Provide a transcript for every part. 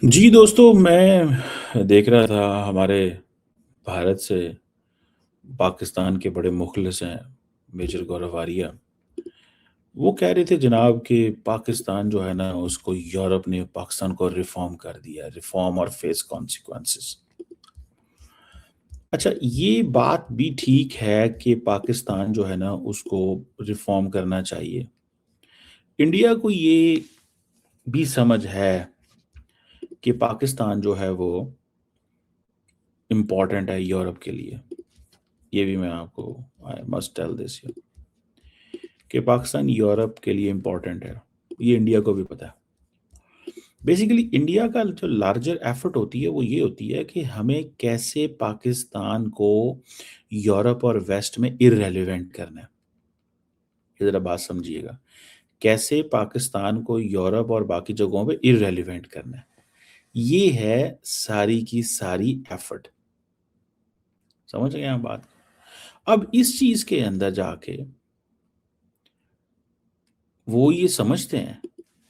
जी दोस्तों, मैं देख रहा था हमारे भारत से पाकिस्तान के बड़े मुखलिस हैं मेजर गौरव आर्या। वो कह रहे थे जनाब कि पाकिस्तान जो है ना उसको यूरोप ने पाकिस्तान को रिफॉर्म कर दिया, रिफॉर्म और फेस कॉन्सिक्वेंसेस। अच्छा, ये बात भी ठीक है कि पाकिस्तान जो है ना उसको रिफॉर्म करना चाहिए। इंडिया को ये भी समझ है कि पाकिस्तान जो है वो इम्पोर्टेंट है यूरोप के लिए। ये भी मैं आपको आई मस्ट टेल दिस कि पाकिस्तान यूरोप के लिए इम्पोर्टेंट है। ये इंडिया को भी पता है। बेसिकली इंडिया का जो लार्जर एफर्ट होती है वो ये होती है कि हमें कैसे पाकिस्तान को यूरोप और वेस्ट में इररेलेवेंट करना है। ये जरा बात समझिएगा, कैसे पाकिस्तान को यूरोप और बाकी जगहों पे इररेलेवेंट करना है। ये है सारी की सारी एफर्ट। समझ गए आप बात? अब इस चीज के अंदर जाके वो ये समझते हैं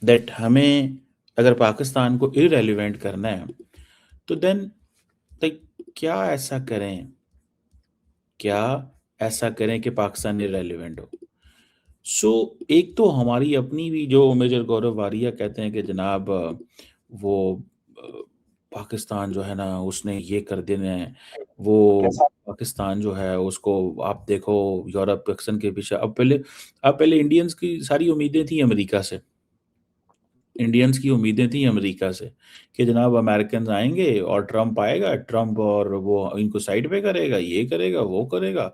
दैट हमें अगर पाकिस्तान को इररेलेवेंट करना है तो देन लाइक क्या ऐसा करें कि पाकिस्तान इररेलेवेंट हो। सो एक तो हमारी अपनी भी जो मेजर गौरव वारिया कहते हैं कि जनाब वो अ, पाकिस्तान जो है ना उसने ये कर देना है, वो पाकिस्तान जो है उसको आप देखो यूरोप पाकिस्तान के पीछे। अब पहले इंडियंस की सारी उम्मीदें थी अमेरिका से। इंडियंस की उम्मीदें थी अमेरिका से कि जनाब अमेरिकन आएंगे और ट्रम्प आएगा, ट्रम्प और वो इनको साइड पे करेगा, ये करेगा, वो करेगा।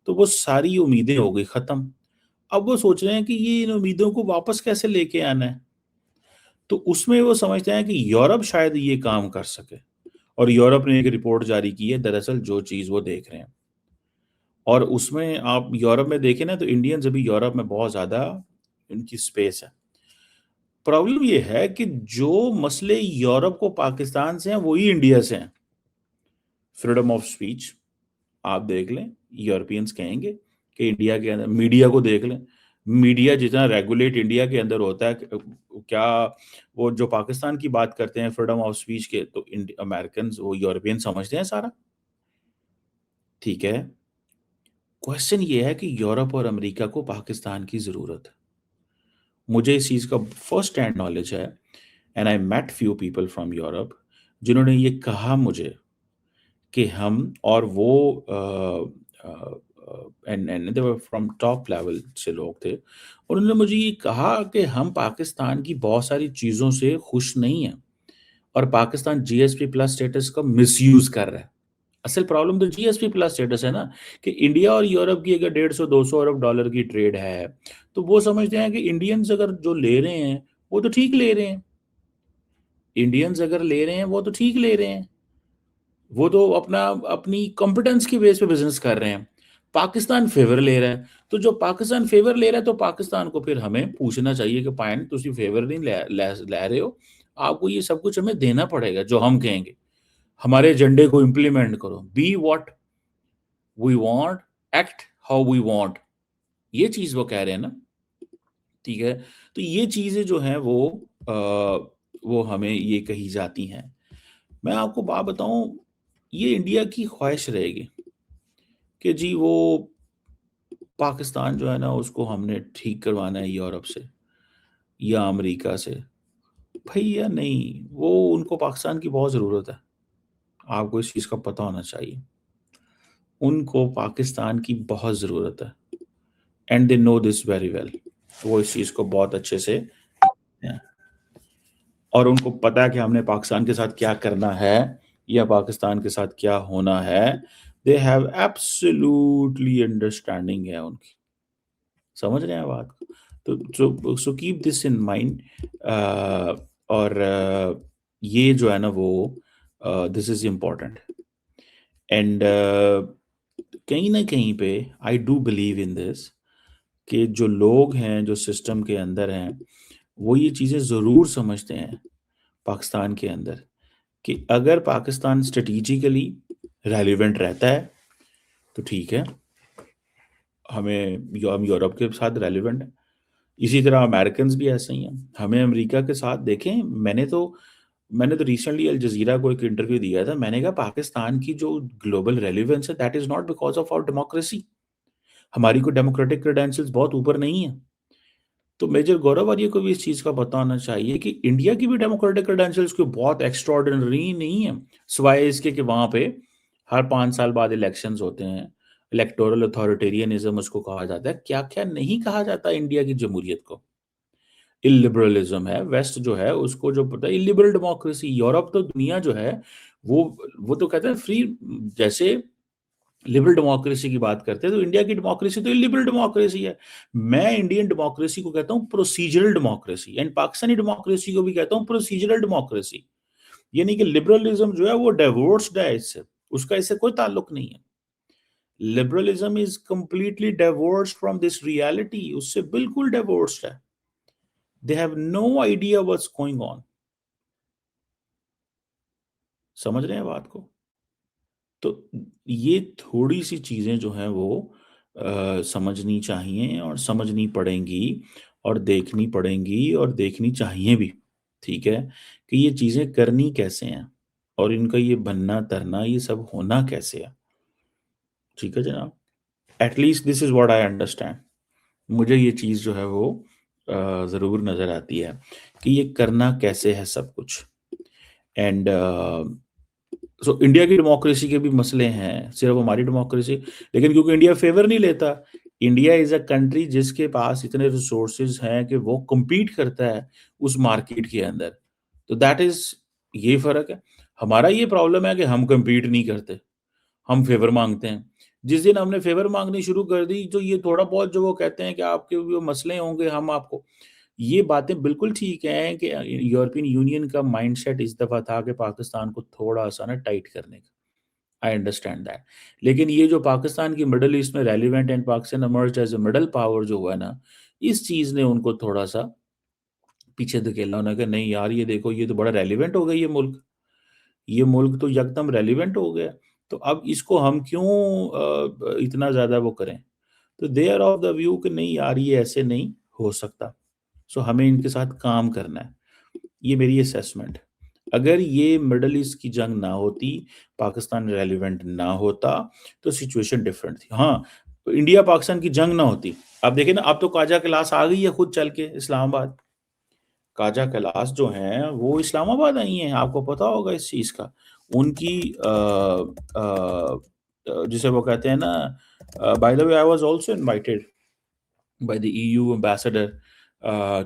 तो वो सारी उम्मीदें हो गई खत्म। अब वो सोच रहे हैं कि ये इन उम्मीदों को वापस कैसे लेके आना है। तो उसमें वो समझते हैं कि यूरोप शायद ये काम कर सके। और यूरोप ने एक रिपोर्ट जारी की है दरअसल जो चीज वो देख रहे हैं। और उसमें आप यूरोप में देखें ना तो इंडियंस अभी यूरोप में बहुत ज्यादा इनकी स्पेस है। प्रॉब्लम ये है कि जो मसले यूरोप को पाकिस्तान से हैं वही इंडिया से हैं। फ्रीडम ऑफ स्पीच आप देख लें, यूरोपियंस कहेंगे कि इंडिया के अंदर मीडिया को देख लें। मीडिया जितना रेगुलेट इंडिया के अंदर होता है, क्या वो जो पाकिस्तान की बात करते हैं फ्रीडम ऑफ स्पीच के, तो अमेरिकन वो यूरोपियन समझते हैं सारा। ठीक है, क्वेश्चन ये है कि यूरोप और अमेरिका को पाकिस्तान की जरूरत है। मुझे इस चीज का फर्स्ट हैंड नॉलेज है and I met few people from Europe जिन्होंने ये कहा मुझे कि हम और वो and and they were from top level से लोग थे और उन्होंने मुझे ये कहा कि हम पाकिस्तान की बहुत सारी चीज़ों से खुश नहीं हैं और पाकिस्तान जीएसपी प्लस स्टेटस का मिसयूज कर रहा है। असल प्रॉब्लम तो जीएसपी प्लस स्टेटस है ना, कि इंडिया और यूरोप की अगर 150-200 अरब डॉलर की ट्रेड है तो वो समझते हैं कि इंडियंस अगर जो ले रहे हैं वो तो ठीक ले रहे हैं। इंडियंस अगर ले रहे हैं वो तो ठीक ले रहे हैं। वो तो अपना अपनी कॉम्पिटेंस की बेस पे बिजनेस कर रहे हैं। पाकिस्तान फेवर ले रहा है, तो जो पाकिस्तान फेवर ले रहा है तो पाकिस्तान को फिर हमें पूछना चाहिए कि पायन तुम फेवर नहीं ले रहे हो, आपको ये सब कुछ हमें देना पड़ेगा जो हम कहेंगे। हमारे एजेंडे को इम्प्लीमेंट करो, be what we want, act how we want. ये चीज वो कह रहे हैं ना। ठीक है, तो ये चीजें जो हैं वो हमें ये कही जाती हैं। मैं आपको बात बताऊं, ये इंडिया की ख्वाहिश रहेगी कि जी वो पाकिस्तान जो है ना उसको हमने ठीक करवाना है यूरोप से या अमेरिका से। भैया नहीं, वो उनको पाकिस्तान की बहुत ज़रूरत है। आपको इस चीज़ का पता होना चाहिए। उनको पाकिस्तान की बहुत ज़रूरत है and they know this very well. वो इस चीज़ को बहुत अच्छे से हैं। और उनको पता है कि हमने पाकिस्तान के साथ क्या करना है या पाकिस्तान के साथ क्या होना है। दे हैव एब्सोल्युटली अंडरस्टैंडिंग है उनकी। समझ रहे हैं बात को? तो so keep this in mind. और ये जो है ना वो दिस इज इम्पोर्टेंट एंड कहीं ना कहीं पे I do believe in this कि जो लोग हैं जो सिस्टम के अंदर हैं वो ये चीज़ें ज़रूर समझते हैं पाकिस्तान के अंदर कि अगर पाकिस्तान स्ट्रेटिजिकली रेलिवेंट रहता है तो ठीक है, हम यूरोप के साथ रेलिवेंट है। इसी तरह अमेरिकन भी ऐसे ही हैं। हमें अमेरिका के साथ देखें, मैंने तो मैंने तो रिसेंटली अल जज़ीरा को एक इंटरव्यू दिया था। मैंने कहा पाकिस्तान की जो ग्लोबल रेलेवेंस है that is not because of our democracy. हमारी कोई डेमोक्रेटिक क्रेडेंशियल्स बहुत ऊपर नहीं है। तो मेजर गौरव आर्य को भी इस चीज़ का पता होना चाहिए कि इंडिया की भी डेमोक्रेटिक क्रेडेंशियल्स कोई बहुत एक्स्ट्राऑर्डिनरी नहीं है। सिवाय इसके कि वहाँ पे हर 5 साल बाद इलेक्शंस होते हैं। इलेक्टोरल अथॉरिटेरियनिज़्म उसको कहा जाता है। क्या-क्या नहीं कहा जाता इंडिया की जमहूरियत को। इलिबरलिज्म है, वेस्ट जो है उसको जो पता है इलिबरल डेमोक्रेसी, यूरोप तो दुनिया जो है वो वो तो कहते हैं फ्री, जैसे लिबरल डेमोक्रेसी की बात करते हैं तो इंडिया की डेमोक्रेसी तो इलिबरल डेमोक्रेसी है। मैं इंडियन डेमोक्रेसी को कहता हूँ procedural democracy and Pakistani democracy को भी कहता हूँ प्रोसीजरल डेमोक्रेसी। ये नहीं कि लिबरलिज्म जो है वो डिवोर्स्ड है इससे, उसका इससे कोई ताल्लुक नहीं है। Liberalism is completely divorced from this reality, उससे बिल्कुल डिवोर्स्ड है। They have no idea what's going on. समझ रहे हैं बात को? तो ये थोड़ी-सी चीज़ें जो हैं वो समझनी चाहिए और समझनी पड़ेंगी और देखनी पड़ेंगी और देखनी चाहिए भी, ठीक है? कि ये चीज़ें करनी कैसे हैं और इनका ये बनना-तरना ये सब होना कैसे है, ठीक है जनाब? At least this is what I understand. मुझे ये चीज़ जो है वो ज़रूर नज़र आती है कि ये करना कैसे है सब कुछ। एंड सो इंडिया की डेमोक्रेसी के भी मसले हैं, सिर्फ हमारी डेमोक्रेसी, लेकिन क्योंकि इंडिया फेवर नहीं लेता, इंडिया इज़ अ कंट्री जिसके पास इतने रिसोर्सेज़ हैं कि वो कम्पीट करता है उस मार्केट के अंदर। तो दैट इज़ ये फ़र्क है। हमारा ये प्रॉब्लम है कि हम कम्पीट नहीं करते, हम फेवर माँगते हैं। जिस दिन हमने फेवर माँगनी शुरू कर दी, तो ये थोड़ा बहुत जो वो कहते हैं कि आपके जो मसले होंगे हम आपको, ये बातें बिल्कुल ठीक हैं कि यूरोपियन यूनियन का माइंडसेट इस दफ़ा था कि पाकिस्तान को थोड़ा-सा ना टाइट करने का। I understand that. लेकिन ये जो पाकिस्तान की मिडल ईस्ट में relevant and Pakistan emerged as a middle power जो हुआ ना, इस चीज़ ने उनको थोड़ा-सा पीछे धकेला। उन्होंने कहा नहीं यार ये देखो ये तो बड़ा रेलेवेंट हो गया ये मुल्क। ये मुल्क तो यकदम रेलेवेंट हो गया। तो अब इसको हम क्यों इतना ज़्यादा वो करें? तो they are of the view कि नहीं यार ये ऐसे नहीं हो सकता। सो हमें इनके साथ काम करना है। ये मेरी असेसमेंट। अगर ये मिडल ईस्ट की जंग ना होती, पाकिस्तान रेलेवेंट ना होता, तो सिचुएशन डिफरेंट थी। हाँ, तो इंडिया पाकिस्तान की जंग ना होती। अब देखिए ना अब तो काजा क्लास आ गई है खुद चल के इस्लामाबाद। काजा क्लास जो हैं वो इस्लामाबाद आई हैं, आपको पता होगा इस चीज़ का। उनकी जिसे वो कहते हैं ना, by the way I was also invited by the EU ambassador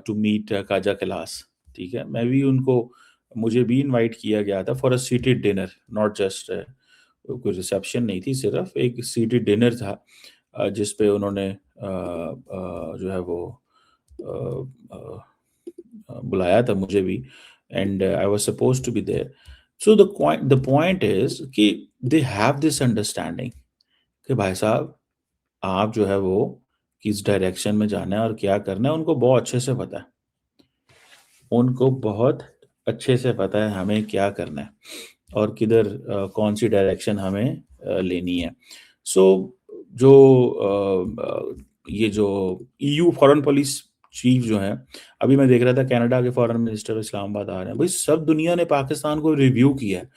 to meet Kaja Kallas, ठीक है? मैं भी उनको मुझे भी इनवाइट किया गया था for a seated dinner, not just कोई रिसेप्शन नहीं थी, सिर्फ़ एक सीटेड डिनर था जिस पे उन्होंने जो है वो अ अ बुलाया था मुझे भी and I was supposed to be there. So the point is कि दे हैव दिस अंडरस्टैंडिंग कि भाई साहब आप जो है वो किस डायरेक्शन में जाना है और क्या करना है उनको बहुत अच्छे से पता है। उनको बहुत अच्छे से पता है हमें क्या करना है और किधर कौन-सी डायरेक्शन हमें लेनी है। सो जो ये जो ईयू फॉरेन पॉलिसी चीफ जो हैं, अभी मैं देख रहा था कनाडा के फॉरेन मिनिस्टर इस्लामाबाद आ रहे हैं। भई सब दुनिया ने पाकिस्तान को रिव्यू किया है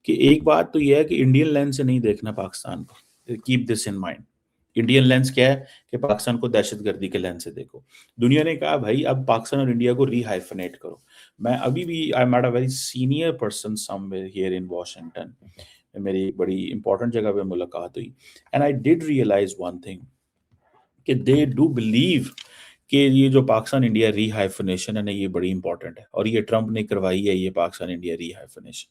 कि एक बात तो ये है कि इंडियन लेंस से नहीं देखना पाकिस्तान को। Keep this in mind. Indian lens क्या है कि पाकिस्तान को दहशतगर्दी के लेंस से देखो। दुनिया ने कहा भाई अब पाकिस्तान और इंडिया को री-हाइफ़नेट करो। मैं अभी भी I met a very senior person somewhere here in Washington. मेरी एक बड़ी इंपॉर्टेंट जगह पे मुलाकात हुई and I did realise one thing कि दे डू बिलीव कि ये जो पाकिस्तान इंडिया री-हाइफ़नेशन है ना ये बड़ी इंपॉर्टेंट है और ये ट्रंप ने करवाई है ये पाकिस्तान इंडिया री-हाइफ़नेशन।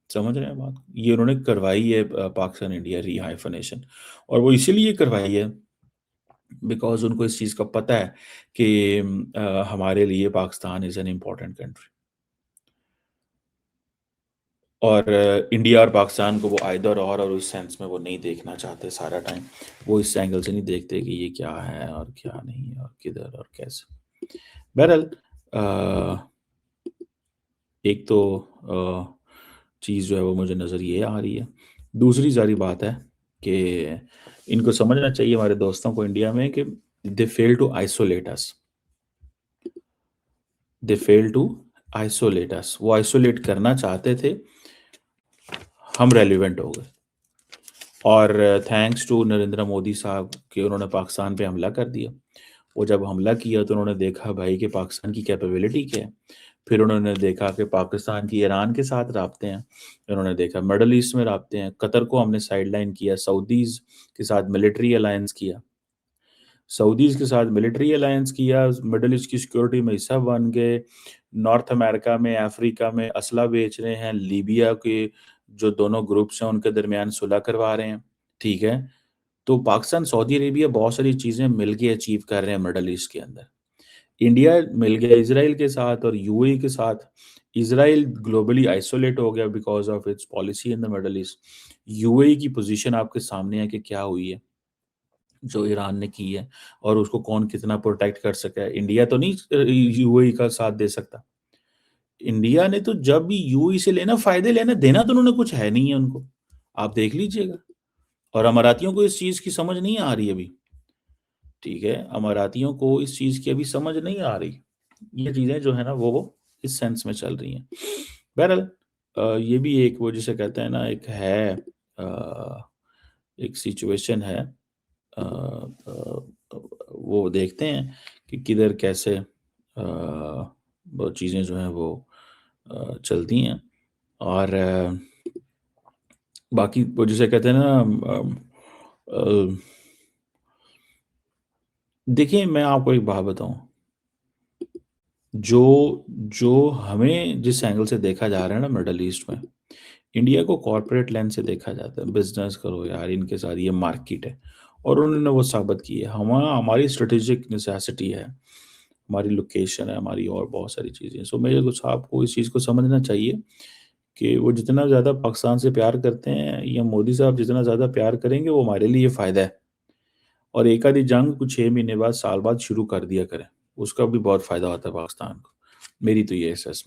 समझ रहे हैं बात? ये उन्होंने करवाई है पाकिस्तान इंडिया री-हाइफ़नेशन और वो इसीलिए करवाई है बिकॉज़ उनको इस चीज़ का पता है कि हमारे लिए Pakistan is an important country और इंडिया और पाकिस्तान को वो आइदर और उस सेंस में वो नहीं देखना चाहते सारा टाइम। वो इस एंगल से नहीं देखते कि ये क्या है और क्या नहीं है और किधर और कैसे। बहरहाल एक तो चीज़ जो है वो मुझे नज़र ये आ रही है। दूसरी ज़ारी बात है कि इनको समझना चाहिए हमारे दोस्तों को इंडिया में कि they fail to isolate us. They fail to isolate us, वो आइसोलेट करना चाहते थे, हम रेलिवेंट हो गए। और थैंक्स टू नरेंद्र मोदी साहब कि उन्होंने पाकिस्तान पे हमला कर दिया। वो जब हमला किया तो उन्होंने देखा भाई कि पाकिस्तान की कैपेबिलिटी क्या है। फिर उन्होंने देखा कि पाकिस्तान की ईरान के साथ राब्ते हैं, उन्होंने देखा मिडल ईस्ट में राब्ते हैं, कतर को हमने साइडलाइन किया, सऊदीज़ के साथ मिलिट्री अलायंस किया, सऊदीज़ के साथ मिलिट्री अलायंस किया, मिडल ईस्ट की सिक्योरिटी में हिस्सा बन गए, नॉर्थ अमेरिका में, अफ्रीका में असला बेच रहे हैं, लीबिया के जो दोनों ग्रुप्स हैं उनके दरमियान सुलह करवा रहे हैं, ठीक है? तो पाकिस्तान, सऊदी अरेबिया बहुत सारी चीज़ें मिलके अचीव कर रहे हैं मिडल ईस्ट के अंदर। इंडिया मिल गया इज़राइल के साथ और यूएई के साथ। इज़राइल ग्लोबली आइसोलेट हो गया because of its policy in the middle east. UAE की पोज़ीशन आपके सामने है कि क्या हुई है, जो ईरान ने की है और उसको कौन कितना प्रोटेक्ट कर सका है। इंडिया तो नहीं यूएई का साथ दे सकता। इंडिया ने तो जब भी यूएई से लेना फ़ायदे लेना, देना तो उन्होंने कुछ है नहीं है उनको। आप देख लीजिएगा। और अमारातियों को इस चीज़ की समझ नहीं आ रही अभी। ठीक है, अमारातियों को इस चीज़ की अभी समझ नहीं आ रही। ये चीज़ें जो है ना वो इस सेंस में चल रही हैं। बहरहाल ये भी एक वो जिसे कहते हैं ना एक है एक सिचुएशन है। वो देखते हैं कि किधर कैसे वो चीज़ें जो हैं वो चलती हैं। और बाकी वो जिसे कहते हैं ना देखिए मैं आपको एक बात बताऊँ, जो जो हमें जिस एंगल से देखा जा रहा है ना मिडल ईस्ट में, इंडिया को कॉर्पोरेट लेंस से देखा जाता है। बिज़नेस करो यार, इनके साथ ये मार्केट है और उन्होंने वो साबित की है। हमारी स्ट्रेटेजिक नेसेसिटी है, हमारी लोकेशन है, हमारी और बहुत सारी चीज़ें। सो मेरे को आपको इस चीज़ को समझना चाहिए कि वो जितना ज़्यादा पाकिस्तान से प्यार करते हैं या मोदी साहब जितना ज़्यादा प्यार करेंगे, वो हमारे लिए फ़ायदा है। और एक आधी जंग कुछ 6 महीने बाद, साल बाद शुरू कर दिया करें, उसका भी बहुत फ़ायदा होता है पाकिस्तान को। मेरी तो ये असेसमेंट